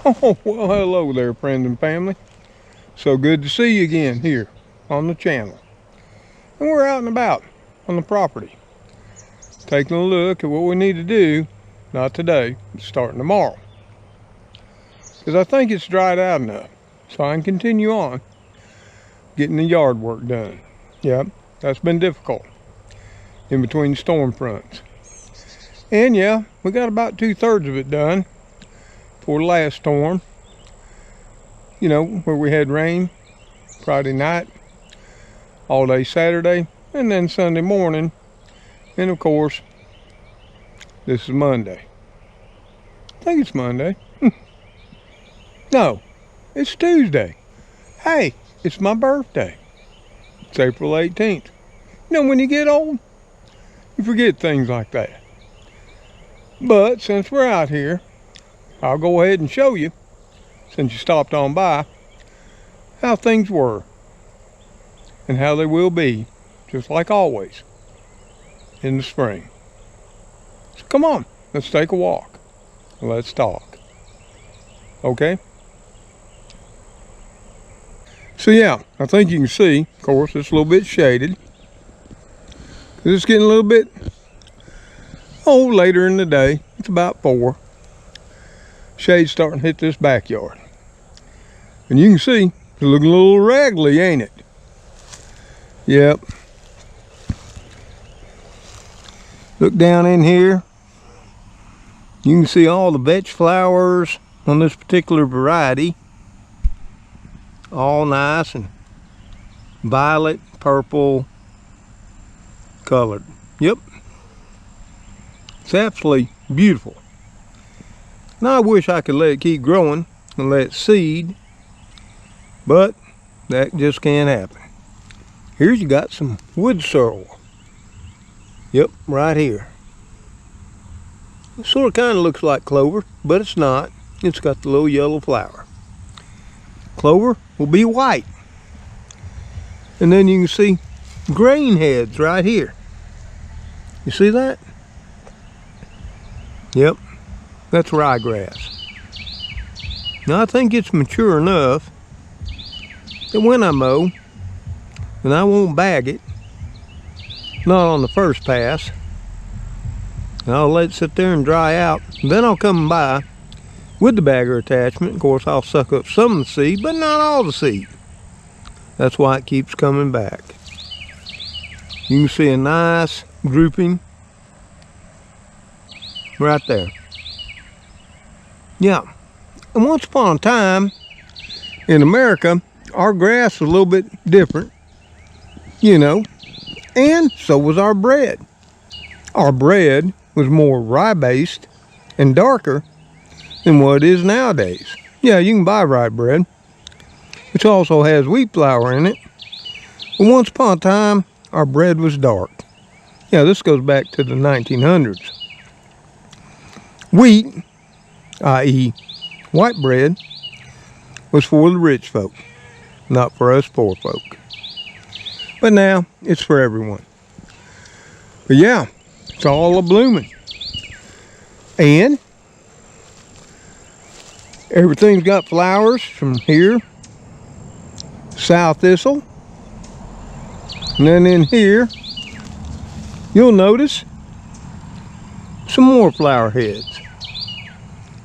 Oh, well, hello there, friends and family. So good to see you again here on the channel. And we're out and about on the property, taking a look at what we need to do, not today, but starting tomorrow. Because I think it's dried out enough, so I can continue on getting the yard work done. Yep, that's been difficult in between storm fronts. And yeah, we got about 2/3 of it done for the last storm. You know, where we had rain Friday night, all day Saturday, and then Sunday morning. And of course, this is Monday. I think it's Monday. No, it's Tuesday. Hey, it's my birthday. It's April 18th. You know, when you get old, you forget things like that. But since we're out here, I'll go ahead and show you, since you stopped on by, how things were and how they will be, just like always, in the spring. So come on, let's take a walk and let's talk. Okay? So yeah, I think you can see, of course, it's a little bit shaded. It's getting a little bit later in the day. It's about 4. Shade's starting to hit this backyard. And you can see, it's looking a little raggedy, ain't it? Yep. Look down in here. You can see all the veg flowers on this particular variety. All nice and violet, purple colored. Yep. It's absolutely beautiful. Now I wish I could let it keep growing and let it seed, but that just can't happen. Here's you got some wood sorrel. Yep, right here. It sort of kind of looks like clover, but it's not. It's got the little yellow flower. Clover will be white. And then you can see grain heads right here. You see that? Yep, that's ryegrass. Now I think it's mature enough that when I mow, and I won't bag it, not on the first pass, and I'll let it sit there and dry out. And then I'll come by with the bagger attachment. Of course, I'll suck up some of the seed, but not all the seed. That's why it keeps coming back. You can see a nice grouping right there. Yeah, and once upon a time in America, our grass was a little bit different, you know, and so was our bread. Our bread was more rye based and darker than what it is nowadays. Yeah, you can buy rye bread, which also has wheat flour in it, but once upon a time our bread was dark. Yeah, this goes back to the 1900s. Wheat, i.e. white bread, was for the rich folk, not for us poor folk. But now, it's for everyone. But yeah, it's all a-blooming. And everything's got flowers from here. Sow thistle. And then in here, you'll notice some more flower heads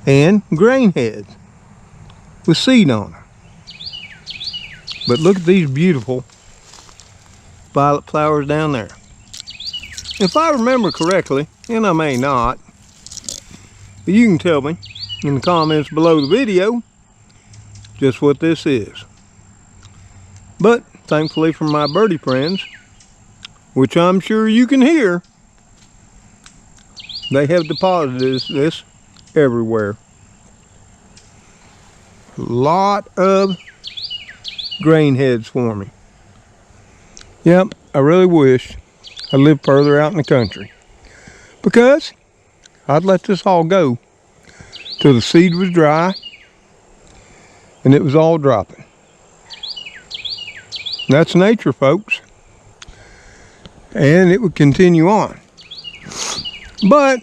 and grain heads with seed on them. But look at these beautiful violet flowers down there. If I remember correctly, and I may not, but you can tell me in the comments below the video just what this is. But thankfully for my birdie friends, which I'm sure you can hear, they have deposited this everywhere. A lot of grain heads for me. Yep, I really wish I lived further out in the country, because I'd let this all go till the seed was dry and it was all dropping. That's nature, folks, and it would continue on. But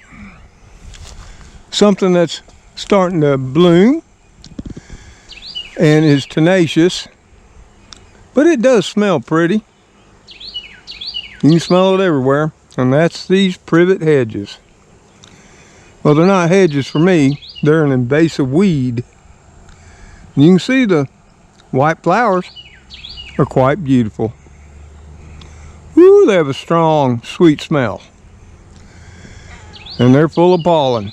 something that's starting to bloom and is tenacious, but it does smell pretty. You can smell it everywhere, and that's these privet hedges. Well, they're not hedges for me, they're an invasive weed. You can see the white flowers are quite beautiful. Woo, they have a strong, sweet smell. And they're full of pollen.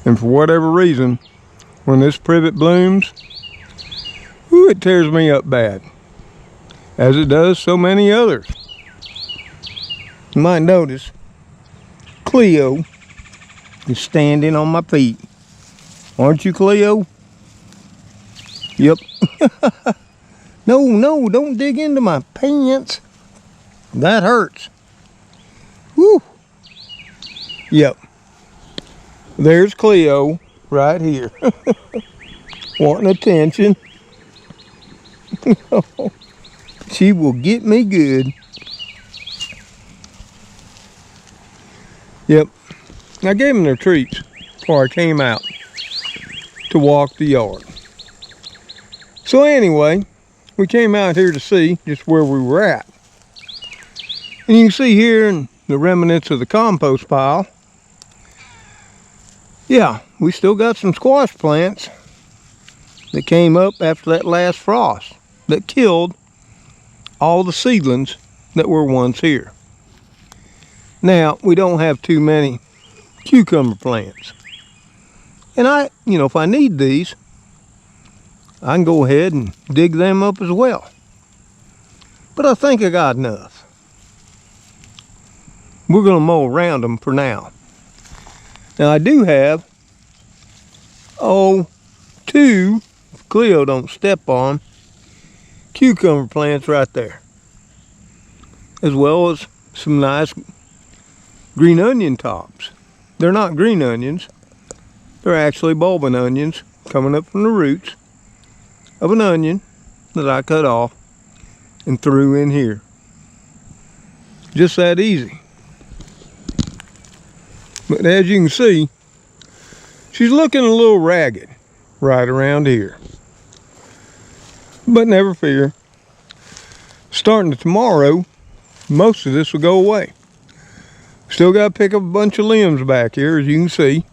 And for whatever reason, when this privet blooms, woo, it tears me up bad. As it does so many others. You might notice Cleo is standing on my feet. Aren't you, Cleo? Yep. No, don't dig into my pants. That hurts. Woo. Yep. There's Cleo right here. Wanting attention. She will get me good. Yep. I gave them their treats before I came out to walk the yard. So anyway, we came out here to see just where we were at. And you can see here in the remnants of the compost pile, yeah, we still got some squash plants that came up after that last frost that killed all the seedlings that were once here. Now, we don't have too many cucumber plants. And if I need these, I can go ahead and dig them up as well. But I think I got enough. We're going to mow around them for now. Now I do have, two, if Cleo don't step on, cucumber plants right there. As well as some nice green onion tops. They're not green onions. They're actually bulbing onions coming up from the roots of an onion that I cut off and threw in here. Just that easy. But as you can see, she's looking a little ragged right around here. But never fear. Starting tomorrow, most of this will go away. Still got to pick up a bunch of limbs back here, as you can see,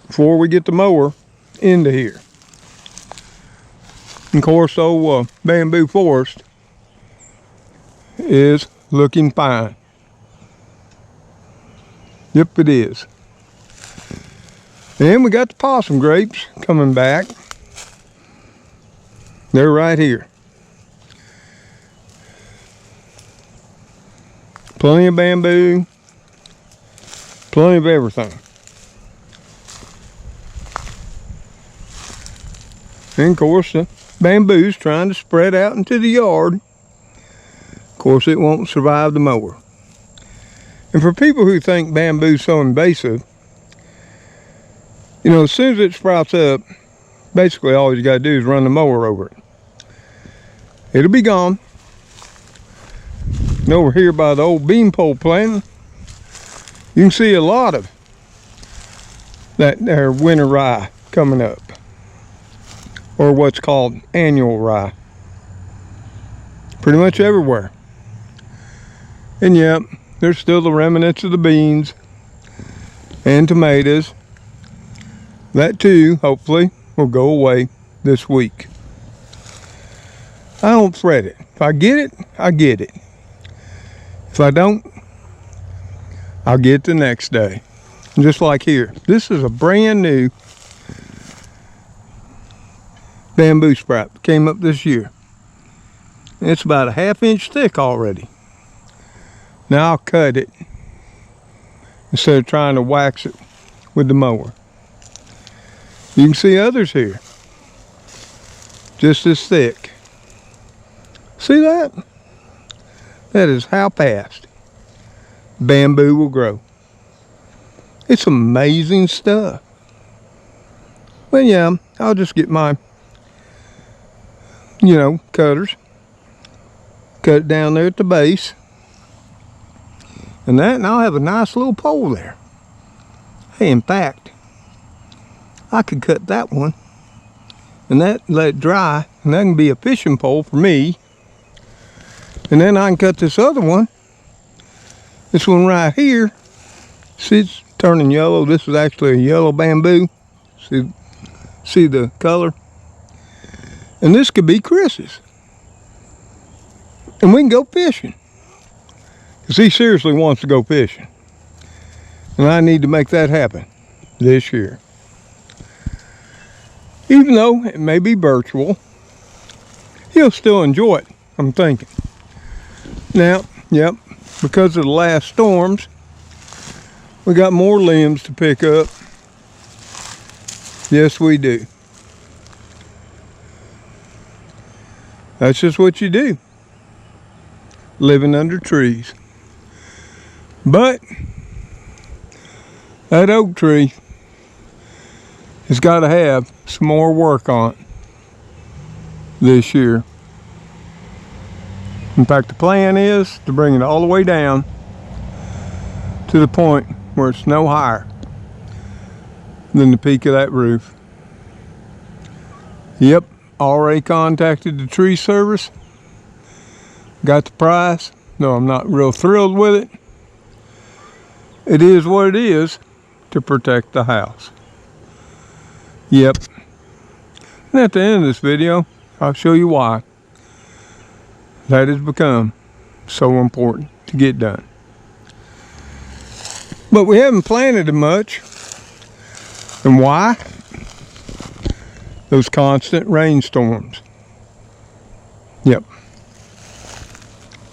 before we get the mower into here. And of course, the old bamboo forest is looking fine. Yep, it is. And we got the possum grapes coming back. They're right here. Plenty of bamboo. Plenty of everything. And of course, the bamboo's trying to spread out into the yard. Of course, it won't survive the mower. And for people who think bamboo's so invasive, as soon as it sprouts up, basically all you gotta do is run the mower over it. It'll be gone. And over here by the old beanpole planting, you can see a lot of that there winter rye coming up. Or what's called annual rye. Pretty much everywhere. And yep, there's still the remnants of the beans and tomatoes. That too, hopefully, will go away this week. I don't fret it. If I get it, I get it. If I don't, I'll get it the next day. Just like here. This is a brand new bamboo sprout that came up this year. It's about a 1/2 inch thick already. Now I'll cut it instead of trying to wax it with the mower. You can see others here, just as thick. See that? That is how fast bamboo will grow. It's amazing stuff. But yeah, I'll just get my, cutters. Cut it down there at the base. And I'll have a nice little pole there. Hey, in fact, I could cut that one and that let it dry, and that can be a fishing pole for me. And then I can cut this other one. This one right here. See, it's turning yellow. This is actually a yellow bamboo. See the color? And this could be Chris's. And we can go fishing. Because he seriously wants to go fishing. And I need to make that happen this year. Even though it may be virtual, he'll still enjoy it, I'm thinking. Now, yep, because of the last storms, we got more limbs to pick up. Yes, we do. That's just what you do, living under trees. But that oak tree has got to have some more work on it this year. In fact, the plan is to bring it all the way down to the point where it's no higher than the peak of that roof. Yep, already contacted the tree service. Got the price, though I'm not real thrilled with it. It is what it is to protect the house. Yep. And at the end of this video, I'll show you why that has become so important to get done. But we haven't planted it much. And why? Those constant rainstorms. Yep.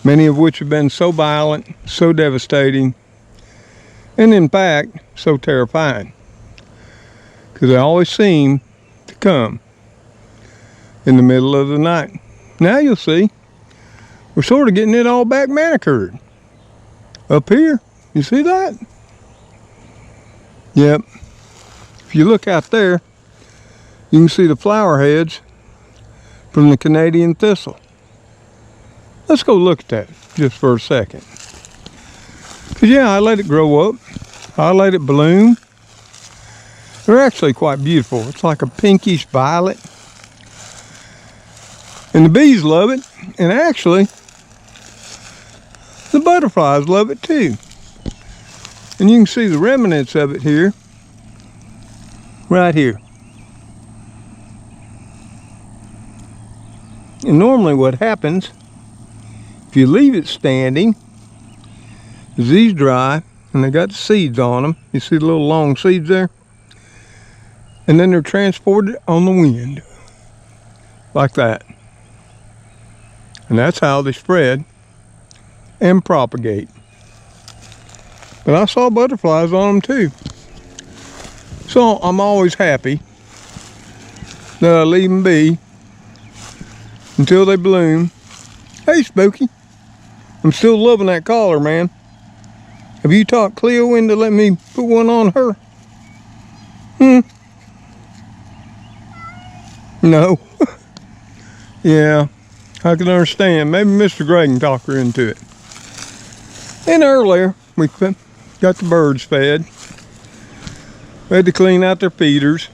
Many of which have been so violent, so devastating, and in fact, so terrifying. Because they always seem to come in the middle of the night. Now you'll see, we're sort of getting it all back manicured. Up here, you see that? Yep. If you look out there, you can see the flower heads from the Canadian thistle. Let's go look at that just for a second. Because yeah, I let it grow up. I let it bloom. They're actually quite beautiful. It's like a pinkish violet. And the bees love it. And actually, the butterflies love it too. And you can see the remnants of it here. Right here. And normally what happens, if you leave it standing, is these dry, and they got the seeds on them. You see the little long seeds there? And then they're transported on the wind. Like that. And that's how they spread and propagate. But I saw butterflies on them too. So I'm always happy that I leave them be until they bloom. Hey, Spooky. I'm still loving that collar, man. Have you talked Cleo into letting me put one on her? No. Yeah, I can understand. Maybe Mr. Gray can talk her into it. And earlier, we got the birds fed. We had to clean out their feeders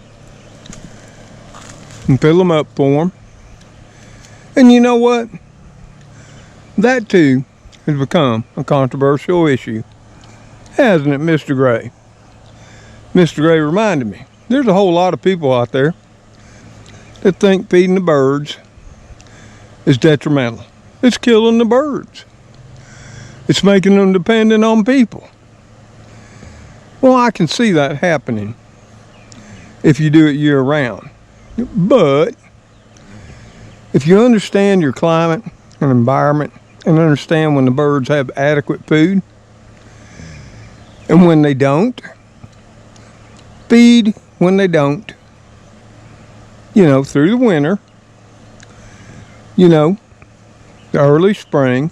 and fill them up for them. And you know what? That too has become a controversial issue, hasn't it, Mr. Gray? Mr. Gray reminded me, there's a whole lot of people out there that think feeding the birds is detrimental. It's killing the birds. It's making them dependent on people. Well, I can see that happening if you do it year round. But if you understand your climate and environment and understand when the birds have adequate food and when they don't, feed when they don't, you know, through the winter, you know, the early spring,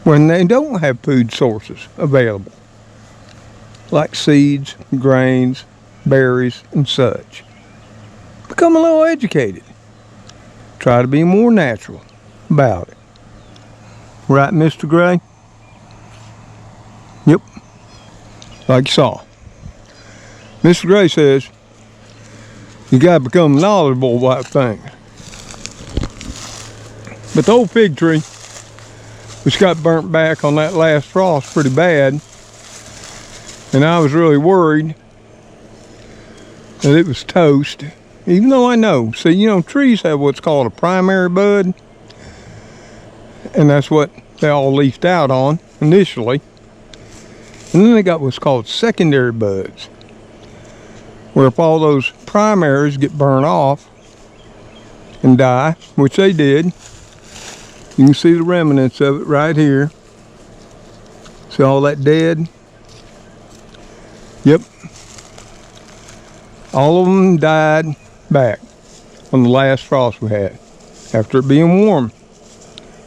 when they don't have food sources available, like seeds, grains, berries, and such. Become a little educated. Try to be more natural about it. Right, Mr. Gray? Yep. Like you saw. Mr. Gray says, You gotta become knowledgeable about things. But the old fig tree, which got burnt back on that last frost pretty bad, and I was really worried that it was toast, even though I know. See, you know, trees have what's called a primary bud, and that's what they all leafed out on initially. And then they got what's called secondary buds, where if all those primaries get burned off and die, which they did, you can see the remnants of it right here. See all that dead? Yep. All of them died back on the last frost we had, after it being warm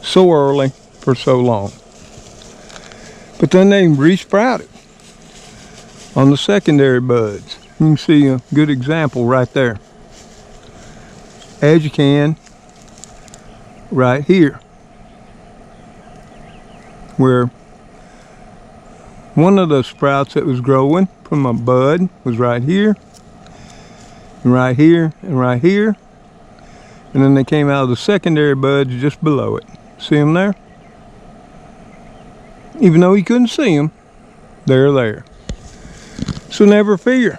so early for so long. But then they re-sprouted on the secondary buds. You can see a good example right there, as you can right here, where one of the sprouts that was growing from a bud was right here, and right here, and right here, and then they came out of the secondary buds just below it. See them there? Even though you couldn't see them, they're there. So never fear.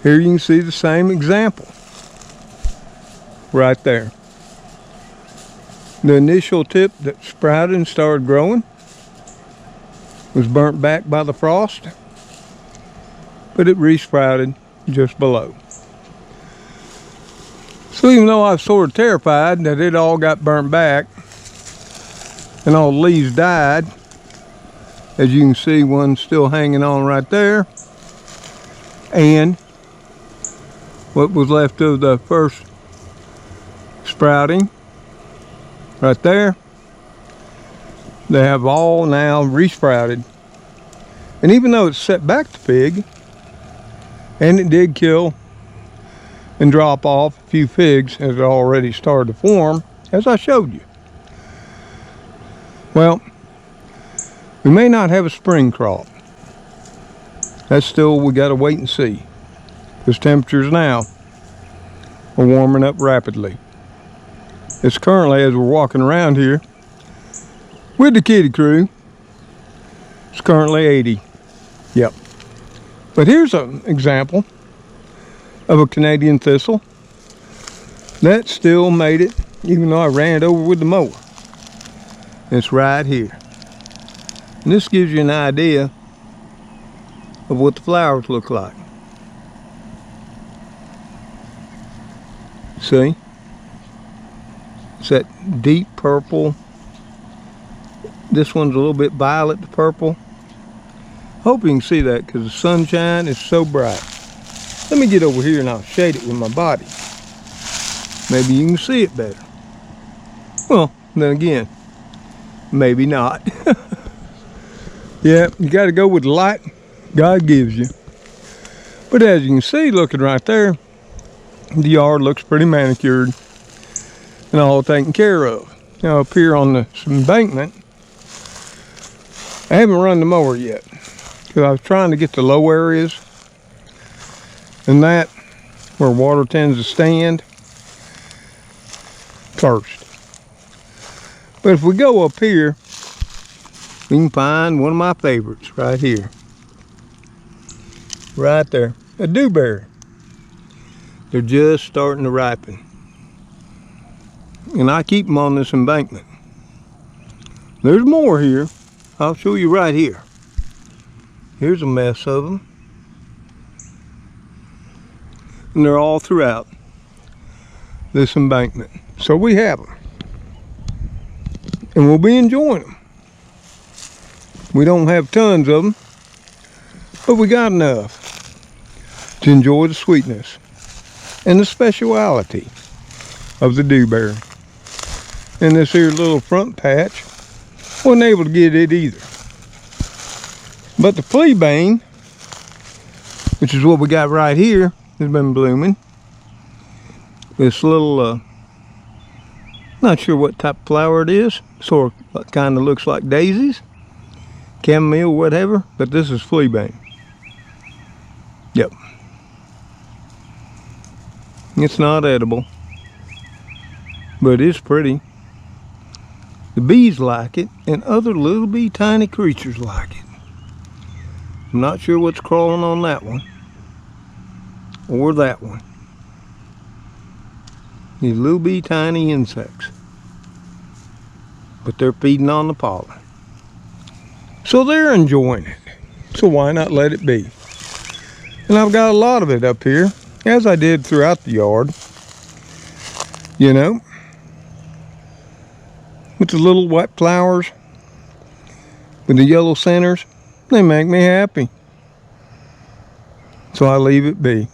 Here you can see the same example right there. The initial tip that sprouted and started growing was burnt back by the frost, but it re-sprouted just below. So even though I was sort of terrified that it all got burnt back and all the leaves died, as you can see, one's still hanging on right there, and what was left of the first sprouting right there, they have all now re-sprouted. And even though it set back the fig, and it did kill and drop off a few figs as it already started to form, as I showed you. Well, we may not have a spring crop. That's still, we gotta wait and see, because temperatures now are warming up rapidly. It's currently, as we're walking around here with the Kitty Krew, it's currently 80. Yep. But here's an example of a Canadian thistle that still made it, even though I ran it over with the mower. It's right here. And this gives you an idea of what the flowers look like. See? It's that deep purple. This one's a little bit violet to purple. Hope you can see that because the sunshine is so bright. Let me get over here and I'll shade it with my body. Maybe you can see it better. Well, then again, maybe not. Yeah, you got to go with the light God gives you. But as you can see, looking right there, the yard looks pretty manicured and all taken care of. Now up here on the embankment, I haven't run the mower yet because I was trying to get the low areas and that where water tends to stand first. But if we go up here, we can find one of my favorites right here. Right there, a dewberry. They're just starting to ripen. And I keep them on this embankment. There's more here. I'll show you right here. Here's a mess of them. And they're all throughout this embankment. So we have them. And we'll be enjoying them. We don't have tons of them, but we got enough to enjoy the sweetness and the speciality of the dewberry. And this here little front patch, wasn't able to get it either. But the fleabane, which is what we got right here, has been blooming. This little, not sure what type of flower it is. Sort of kind of looks like daisies, chamomile, whatever, but this is fleabane. Yep. It's not edible, but it's pretty. The bees like it, and other little bitty tiny creatures like it. I'm not sure what's crawling on that one, or that one. These little bitty tiny insects. But they're feeding on the pollen. So they're enjoying it. So why not let it be? And I've got a lot of it up here, as I did throughout the yard. You know, with the little white flowers, with the yellow centers, they make me happy. So I leave it be.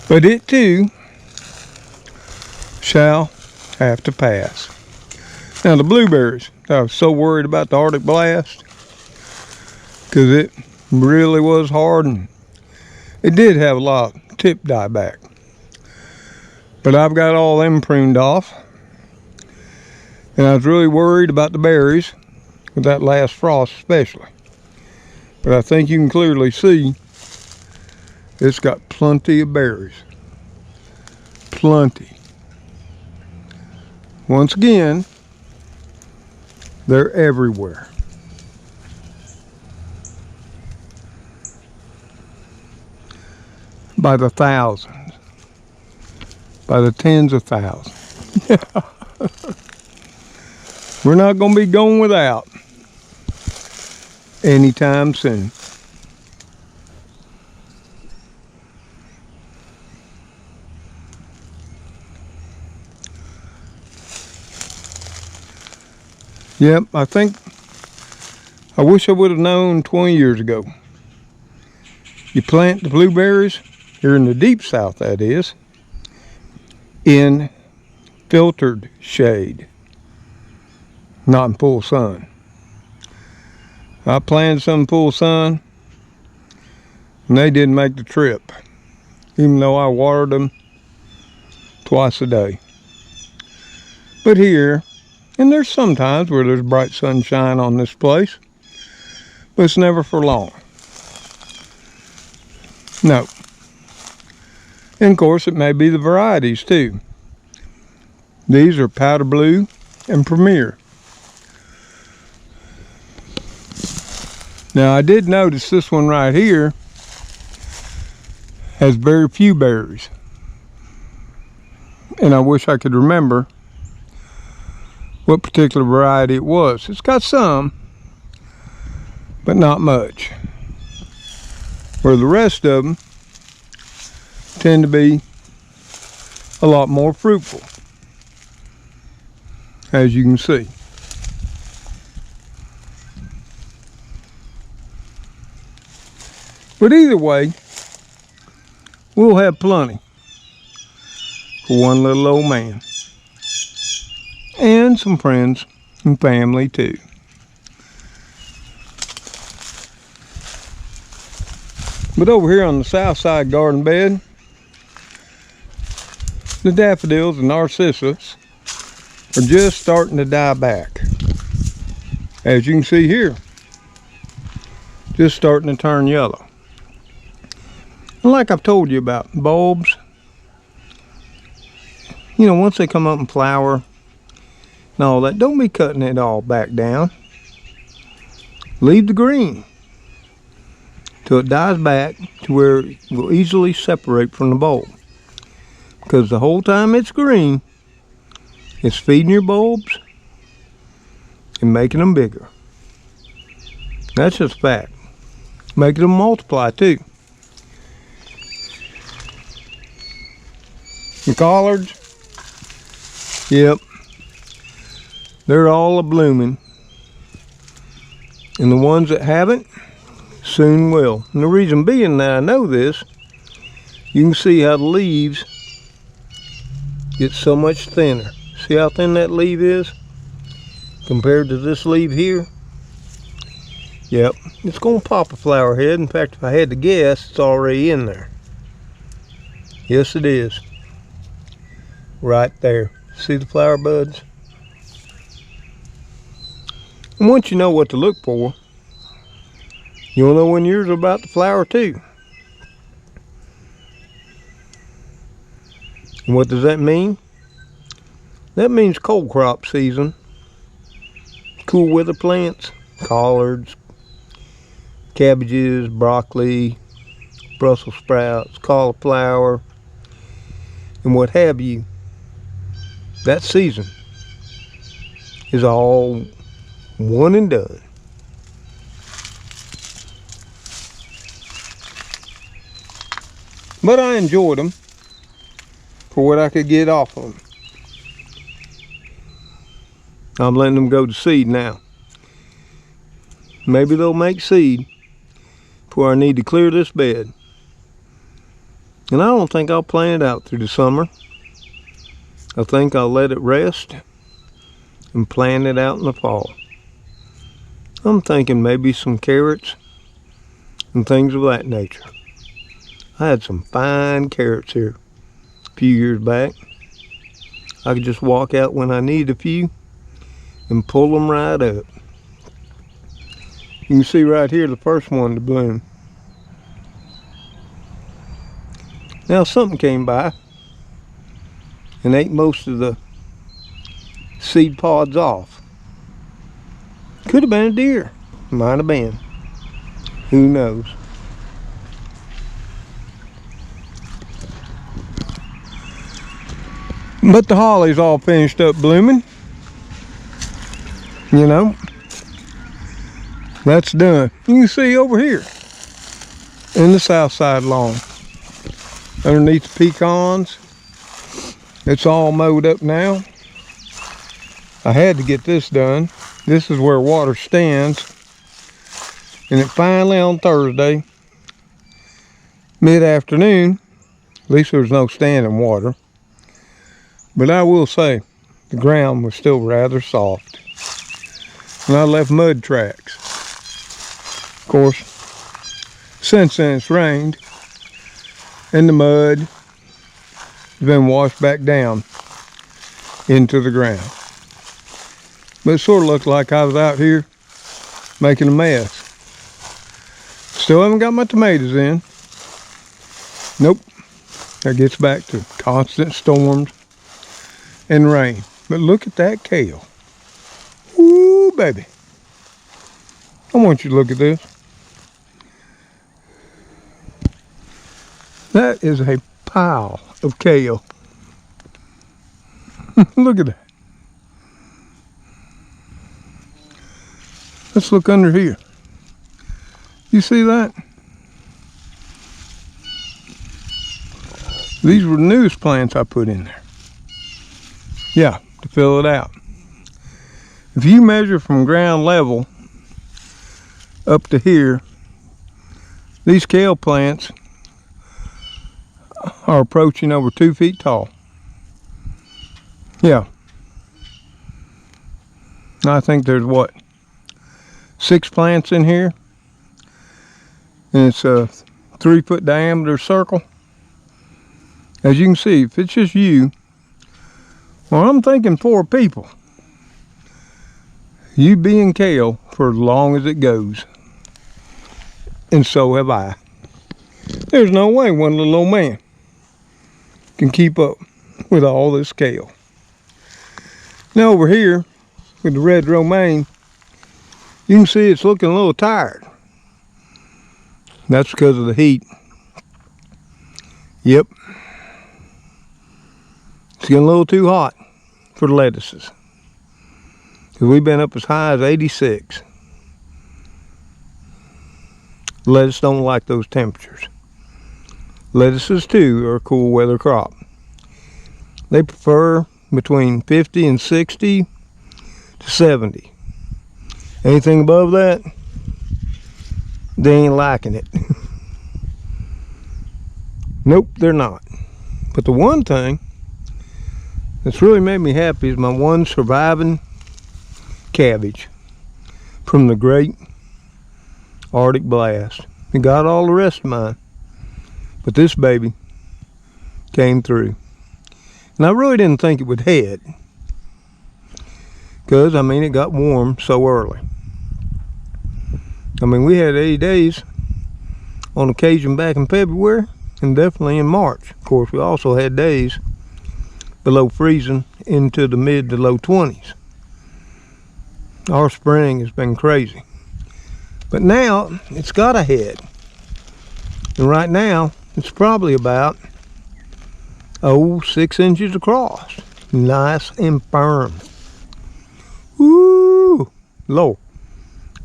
But it too shall have to pass. Now the blueberries, I was so worried about the Arctic blast because it really was hard, and it did have a lot of tip dieback. But I've got all them pruned off, and I was really worried about the berries with that last frost especially. But I think you can clearly see it's got plenty of berries. Plenty. Once again, they're everywhere. By the thousands. By the tens of thousands. We're not going to be going without anytime soon. Yep, I wish I would have known 20 years ago. You plant the blueberries, here in the deep south that is, in filtered shade, not in full sun. I planted some in full sun, and they didn't make the trip, even though I watered them twice a day. But here, and there's some times where there's bright sunshine on this place, but it's never for long. No. And of course, it may be the varieties too. These are powder blue and premier. Now I did notice this one right here has very few berries. And I wish I could remember what particular variety it was. It's got some, but not much. Where the rest of them tend to be a lot more fruitful, as you can see. But either way, we'll have plenty for one little old man. And some friends and family too. But over here on the south side garden bed, the daffodils and narcissus are just starting to die back. As you can see here, just starting to turn yellow. And like I've told you about bulbs, you know, once they come up and flower and all that, don't be cutting it all back down. Leave the green till it dies back to where it will easily separate from the bulb. Because the whole time it's green, it's feeding your bulbs and making them bigger. That's just a fact. Making them multiply too. The collards, yep, they're all a-blooming. And the ones that haven't soon will. And the reason being that I know this, you can see how the leaves get so much thinner. See how thin that leaf is compared to this leaf here? Yep, it's going to pop a flower head. In fact, if I had to guess, it's already in there. Yes, it is. Right there. See the flower buds? And once you know what to look for, you'll know when yours are about to flower too. And what does that mean? That means cold crop season. Cool weather plants, collards, cabbages, broccoli, Brussels sprouts, cauliflower, and what have you. That season is all one and done. But I enjoyed them for what I could get off of them. I'm letting them go to seed now. Maybe they'll make seed before I need to clear this bed. And I don't think I'll plant it out through the summer. I think I'll let it rest and plant it out in the fall. I'm thinking maybe some carrots and things of that nature. I had some fine carrots here a few years back. I could just walk out when I need a few and pull them right up. You can see right here the first one to bloom. Now something came by and ate most of the seed pods off. Could have been a deer. Might have been. Who knows? But the holly's all finished up blooming. You know, that's done. You can see over here in the south side lawn, underneath the pecans, it's all mowed up now. I had to get this done. This is where water stands. And it finally on Thursday, mid-afternoon, at least there was no standing water. But I will say, the ground was still rather soft. And I left mud tracks. Of course, since then it's rained, and the mud has been washed back down into the ground. But it sort of looked like I was out here making a mess. Still haven't got my tomatoes in. Nope. That gets back to constant storms and rain. But look at that kale. Ooh, baby. I want you to look at this. That is a pile of kale. Look at that. Let's look under here. You see that? These were the newest plants I put in there. Yeah, to fill it out. If you measure from ground level up to here, these kale plants are approaching over 2 feet tall. Yeah. I think there's what, 6 plants in here, and it's a 3-foot diameter circle. As you can see, if it's just you, well, I'm thinking 4 people. You be in kale for as long as it goes. And so have I. There's no way one little old man can keep up with all this kale. Now over here with the red romaine, you can see it's looking a little tired. That's because of the heat. Yep. It's getting a little too hot for the lettuces. Because we've been up as high as 86. Lettuce don't like those temperatures. Lettuces too are a cool weather crop. They prefer between 50 and 60 to 70. Anything above that, they ain't liking it. Nope, they're not. But the one thing that's really made me happy is my one surviving cabbage from the great Arctic blast. It got all the rest of mine, but this baby came through. And I really didn't think it would head, because I mean it got warm so early. I mean we had 80 days on occasion back in February, and definitely in March. Of course we also had days below freezing into the mid to low 20s. Our spring has been crazy. But now it's got a head. And right now it's probably about 6 inches across. Nice and firm. Woo! Lord,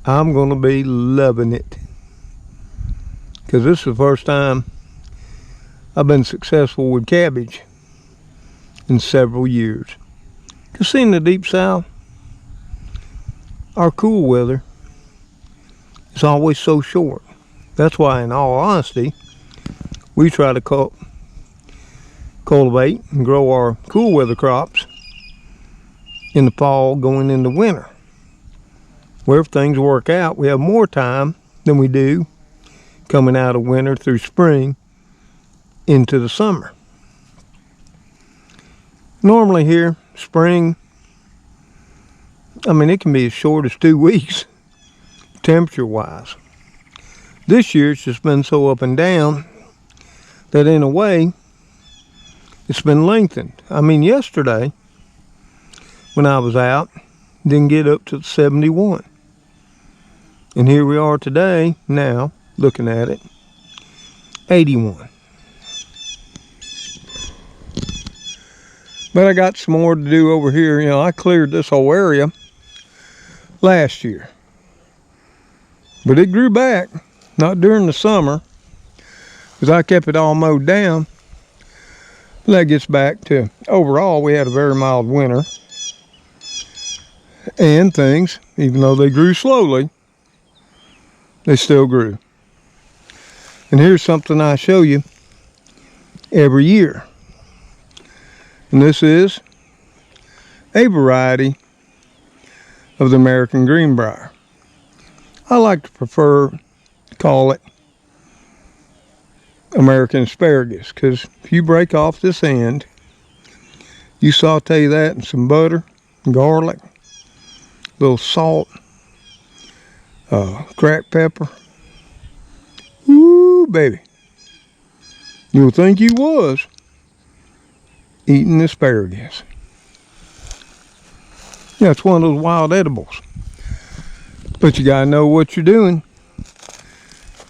I'm gonna be loving it. Because this is the first time I've been successful with cabbage in several years. Because see, in the deep south, our cool weather is always so short. That's why, in all honesty, we try to cultivate and grow our cool weather crops in the fall going into winter. Where if things work out, we have more time than we do coming out of winter through spring into the summer. Normally here, spring, it can be as short as 2 weeks, temperature-wise. This year, it's just been so up and down that in a way, it's been lengthened. Yesterday, when I was out, didn't get up to 71. And here we are today, now, looking at it, 81. But I got some more to do over here. I cleared this whole area last year. But it grew back, not during the summer, because I kept it all mowed down. That gets back to, overall, we had a very mild winter. And things, even though they grew slowly, they still grew. And here's something I show you every year. And this is a variety of the American greenbrier. I like to prefer to call it American asparagus, because if you break off this end, you saute that in some butter, garlic, a little salt, cracked pepper. Ooh, baby. You'll think you was eating asparagus. Yeah, it's one of those wild edibles. But you gotta know what you're doing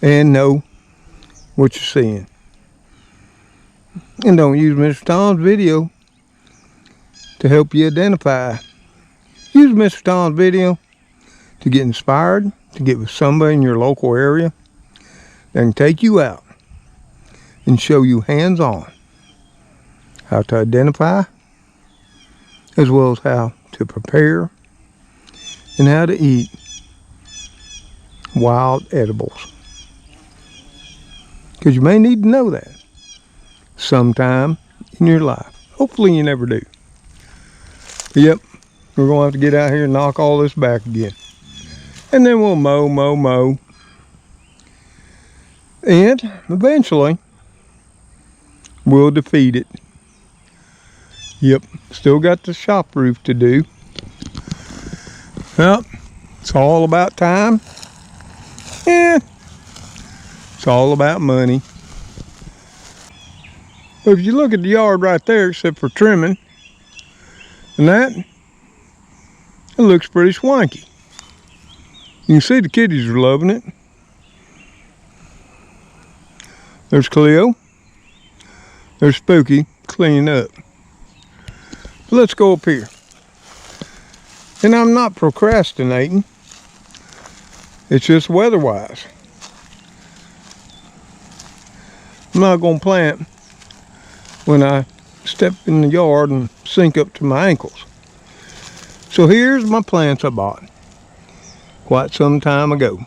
and know what you're seeing. And don't use Mr. Tom's video to help you identify. Use Mr. Tom's video to get inspired, to get with somebody in your local area that can take you out and show you hands-on how to identify, as well as how to prepare and how to eat wild edibles. Because you may need to know that sometime in your life. Hopefully you never do. But yep, we're going to have to get out here and knock all this back again. And then we'll mow. And eventually, we'll defeat it. Yep, still got the shop roof to do. Well, it's all about time. And it's all about money. If you look at the yard right there, except for trimming, and that, it looks pretty swanky. You can see the kitties are loving it. There's Cleo. There's Spooky cleaning up. But let's go up here. And I'm not procrastinating. It's just weather-wise. I'm not going to plant when I step in the yard and sink up to my ankles. So here's my plants I bought quite some time ago.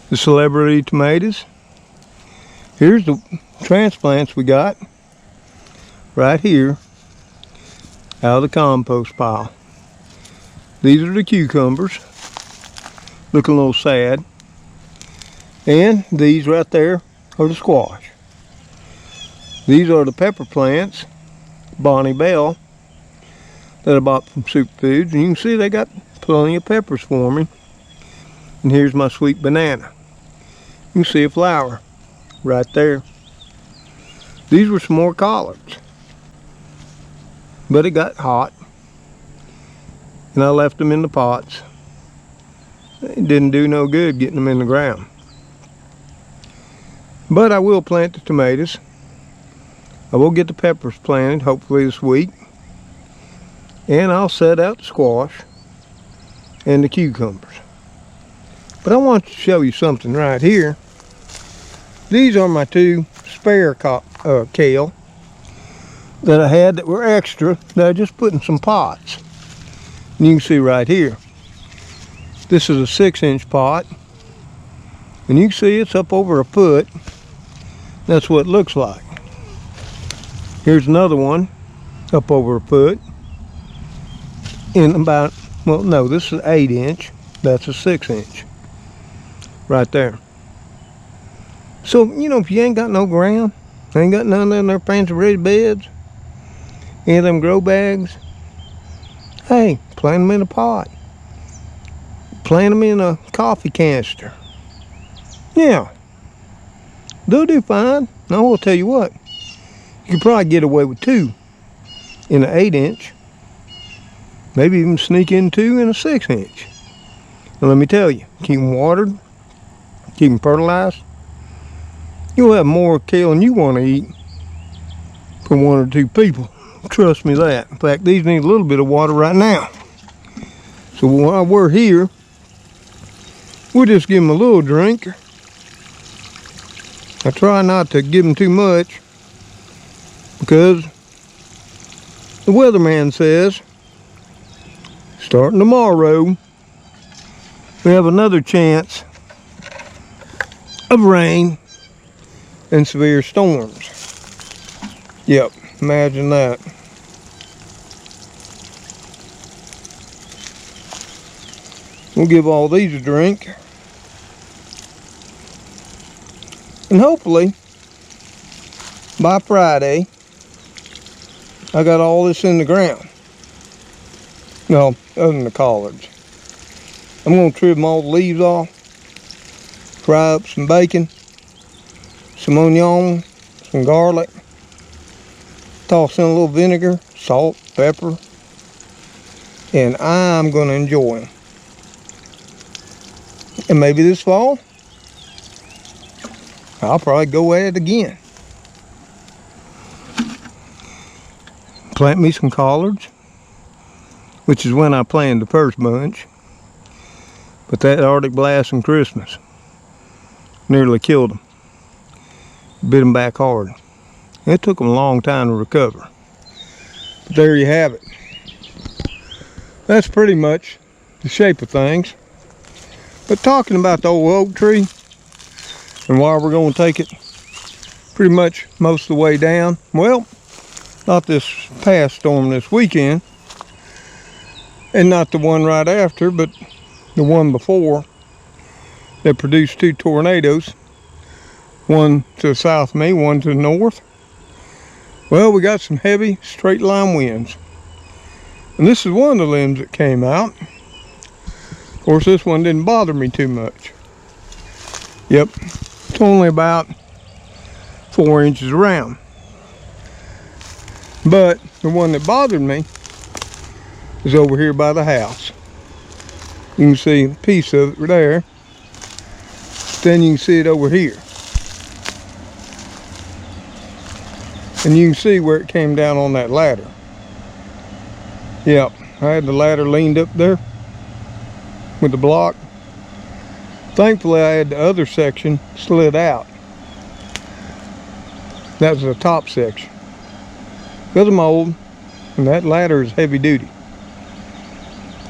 The celebrity tomatoes. Here's the transplants we got right here out of the compost pile. These are the cucumbers, looking a little sad. And these right there are the squash. These are the pepper plants, Bonnie Bell, that I bought from Superfoods. And you can see they got plenty of peppers for me. And here's my sweet banana. You can see a flower right there. These were some more collards. but it got hot, and I left them in the pots. It didn't do no good getting them in the ground. But I will plant the tomatoes. I will get the peppers planted hopefully this week. And I'll set out the squash and the cucumbers. But I want to show you something right here. These are my two spare kale that I had that were extra that I just put in some pots. And you can see right here. This is a 6-inch pot. And you can see it's up over a foot. That's what it looks like. Here's another one up over a foot. In about, well, no, this is 8-inch. That's a 6-inch. Right there. So, you know, if you ain't got no ground, ain't got none of them there fancy ready beds, any of them grow bags, hey, plant them in a pot. Plant them in a coffee canister. Yeah. They'll do fine. Now, I will tell you what. You could probably get away with 2 in an 8-inch. Maybe even sneak in 2 in a 6-inch. And let me tell you, keep them watered, keep them fertilized, you'll have more kale than you want to eat for 1 or 2 people. Trust me that. In fact, these need a little bit of water right now. So while we're here, we'll just give them a little drink. I try not to give them too much because the weatherman says starting tomorrow we have another chance of rain and severe storms. Yep, imagine that. We'll give all these a drink. And hopefully, by Friday, I got all this in the ground. No, other than the collards. I'm going to trim all the leaves off, fry up some bacon, some onion, some garlic, toss in a little vinegar, salt, pepper, and I'm going to enjoy them. And maybe this fall, I'll probably go at it again. Plant me some collards, which is when I planted the first bunch. But that Arctic blast and Christmas nearly killed them. Bit them back hard. It took them a long time to recover. But there you have it. That's pretty much the shape of things. But talking about the old oak tree and why we're going to take it pretty much most of the way down. Well, not this past storm this weekend, and not the one right after, but the one before that produced 2 tornadoes. One to the south of me, one to the north. Well, we got some heavy straight line winds. And this is one of the limbs that came out. Of course, this one didn't bother me too much. Yep, it's only about 4 inches around. But the one that bothered me is over here by the house. You can see a piece of it there. Then you can see it over here. And you can see where it came down on that ladder. Yep, I had the ladder leaned up there with the block. Thankfully, I had the other section slid out. That was the top section. Because I'm old, and that ladder is heavy duty.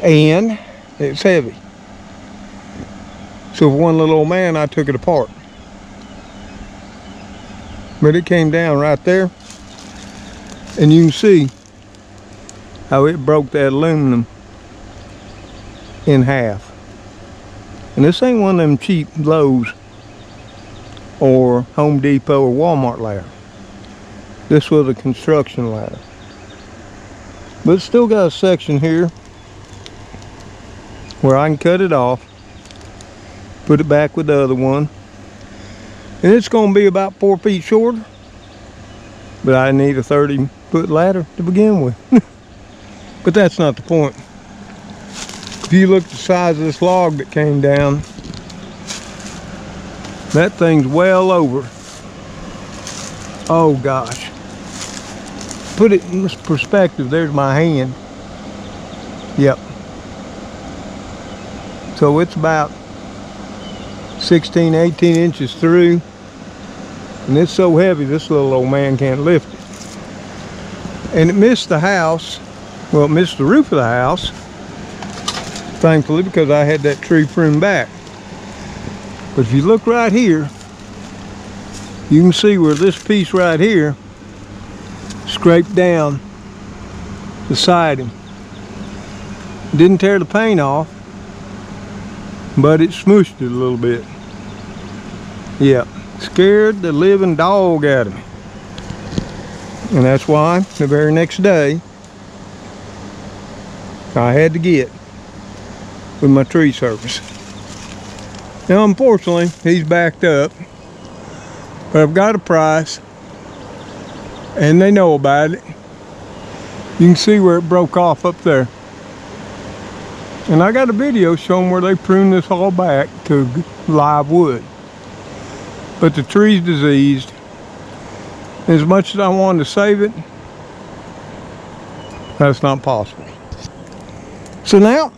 And it's heavy. So for one little old man, I took it apart. But it came down right there. And you can see how it broke that aluminum in half. And this ain't one of them cheap Lowe's or Home Depot or Walmart ladder. This was a construction ladder. But it's still got a section here where I can cut it off, put it back with the other one. And it's going to be about 4 feet shorter. But I need a 30 6-foot ladder to begin with. But that's not the point. If you look at the size of this log that came down, that thing's well over, oh gosh. Put it in this perspective, there's my hand. Yep. So it's about 16, 18 inches through. And it's so heavy, this little old man can't lift it. And it missed the house. Well, it missed the roof of the house, thankfully, because I had that tree pruned back. But if you look right here, you can see where this piece right here scraped down the siding. Didn't tear the paint off, but it smooshed it a little bit. Yeah, scared the living dog out of me. And that's why the very next day I had to get with my tree service. Now unfortunately he's backed up, but I've got a price and they know about it. You can see where it broke off up there. And I got a video showing where they pruned this all back to live wood. But the tree's diseased. As much as I wanted to save it, that's not possible. So now,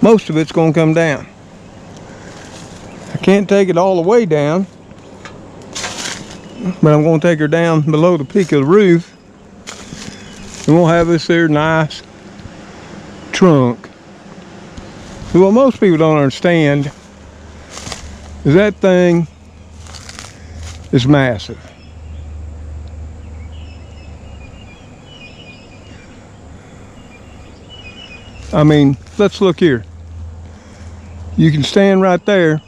most of it's going to come down. I can't take it all the way down, but I'm going to take her down below the peak of the roof. And we'll have this there nice trunk. So what most people don't understand is that thing is massive. I mean, let's look here. You can stand right there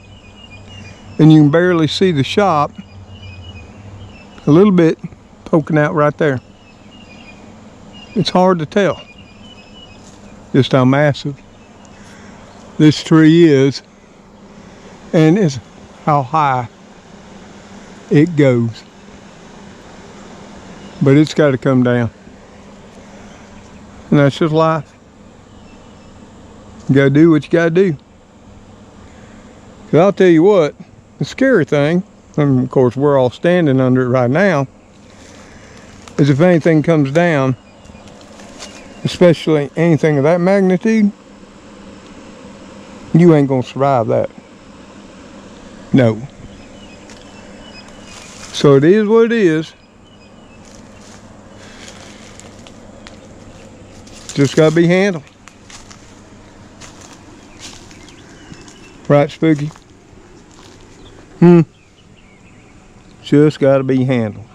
and you can barely see the shop. A little bit poking out right there. It's hard to tell just how massive this tree is and is how high it goes. But it's got to come down. And that's just life. You got to do what you got to do. Because I'll tell you what, the scary thing, and of course we're all standing under it right now, is if anything comes down, especially anything of that magnitude, you ain't gonna survive that. No. So it is what it is. Just gotta be handled. Right, Spooky? Just gotta be handled.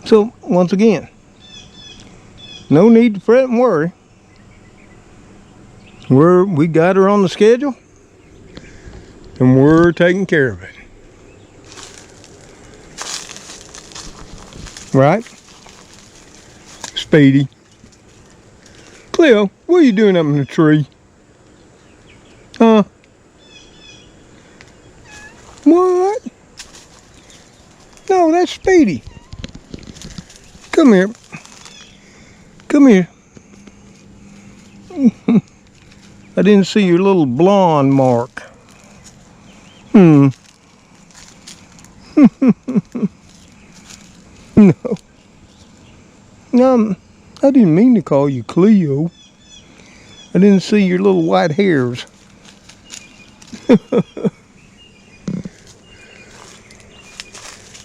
So, once again, no need to fret and worry. We got her on the schedule, and we're taking care of it. Right? Speedy. Cleo, what are you doing up in the tree? Huh? What? No, that's Speedy. Come here. Come here. I didn't see your little blonde mark. No. I didn't mean to call you Cleo. I didn't see your little white hairs.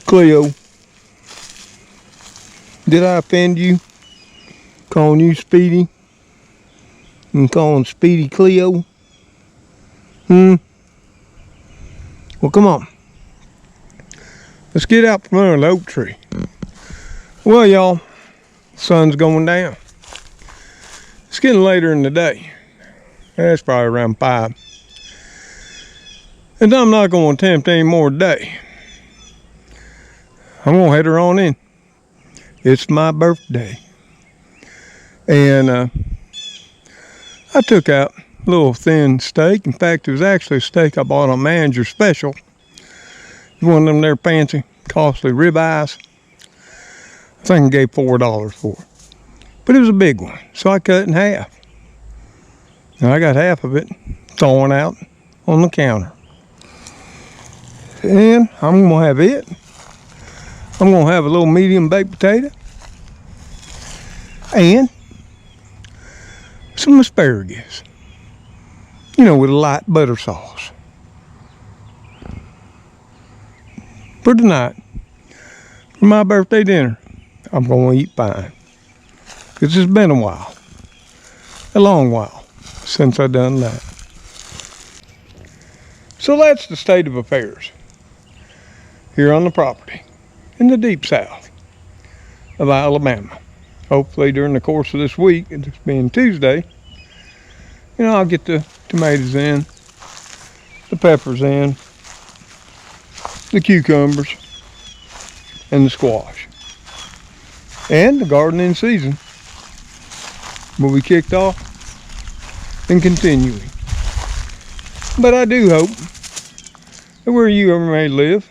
Cleo, did I offend you? Calling you Speedy? And calling Speedy Cleo? Well, come on. Let's get out from under the oak tree. Well, y'all, the sun's going down. It's getting later in the day. It's probably around 5. And I'm not going to attempt any more today. I'm going to head her on in. It's my birthday. And I took out a little thin steak. In fact, it was actually a steak I bought on Manager Special. One of them there fancy, costly ribeyes. I think I gave $4 for it. But it was a big one, so I cut it in half. And I got half of it thrown out on the counter. And I'm gonna have it. I'm gonna have a little medium baked potato and some asparagus, you know, with a light butter sauce. For tonight, for my birthday dinner, I'm gonna eat fine. Because it's been a long while, since I done that. So that's the state of affairs here on the property in the deep south of Alabama. Hopefully during the course of this week, it just being Tuesday, you know, I'll get the tomatoes in, the peppers in, the cucumbers, and the squash. And the gardening season will be kicked off and continuing. But I do hope that where you ever may live,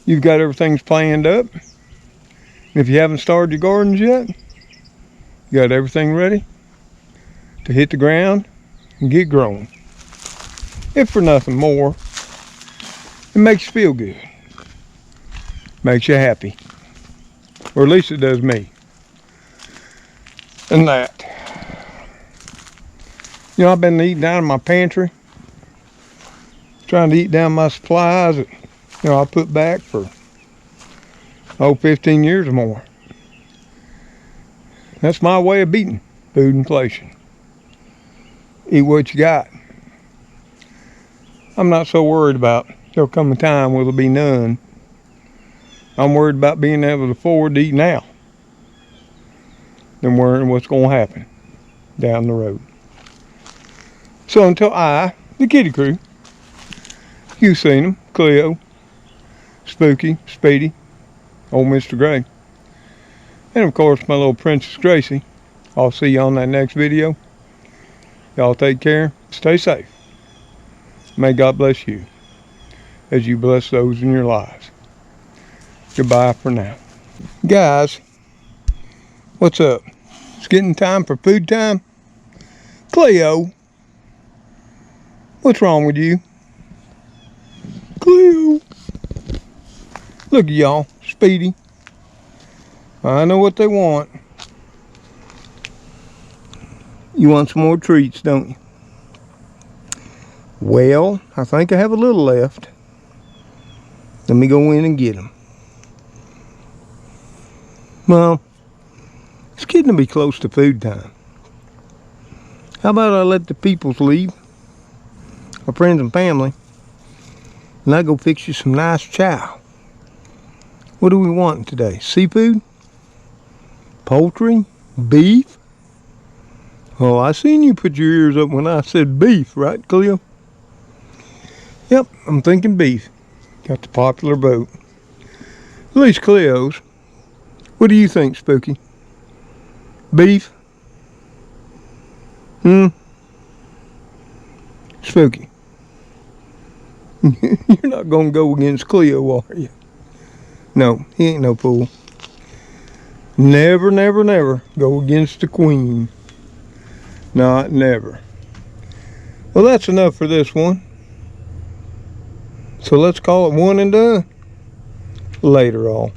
you've got everything's planned up. If you haven't started your gardens yet, you got everything ready to hit the ground and get growing. If for nothing more, it makes you feel good. Makes you happy. Or at least it does me. And that. You know, I've been eating out of my pantry. Trying to eat down my supplies that, you know, I put back for 15 years or more. That's my way of beating food inflation. Eat what you got. I'm not so worried about there'll come a time where there'll be none. I'm worried about being able to afford to eat now than worrying what's going to happen down the road. So until I, the Kitty Krew, you've seen them, Cleo, Spooky, Speedy, old Mr. Gray, and of course my little Princess Gracie. I'll see you on that next video. Y'all take care, stay safe. May God bless you as you bless those in your lives. Goodbye for now. Guys, what's up? It's getting time for food time. Cleo, what's wrong with you? Cleo. Look at y'all, Speedy. I know what they want. You want some more treats, don't you? Well, I think I have a little left. Let me go in and get them. Well, it's getting to be close to food time. How about I let the peoples leave, our friends and family, and I go fix you some nice chow. What do we want today? Seafood? Poultry? Beef? Oh, I seen you put your ears up when I said beef, right, Cleo? Yep, I'm thinking beef. Got the popular vote. At least Cleo's. What do you think, Spooky? Beef? Spooky. You're not gonna go against Cleo, are you? No, he ain't no fool. Never, never, never go against the queen. Not never. Well, that's enough for this one. So let's call it one and done. Later, all.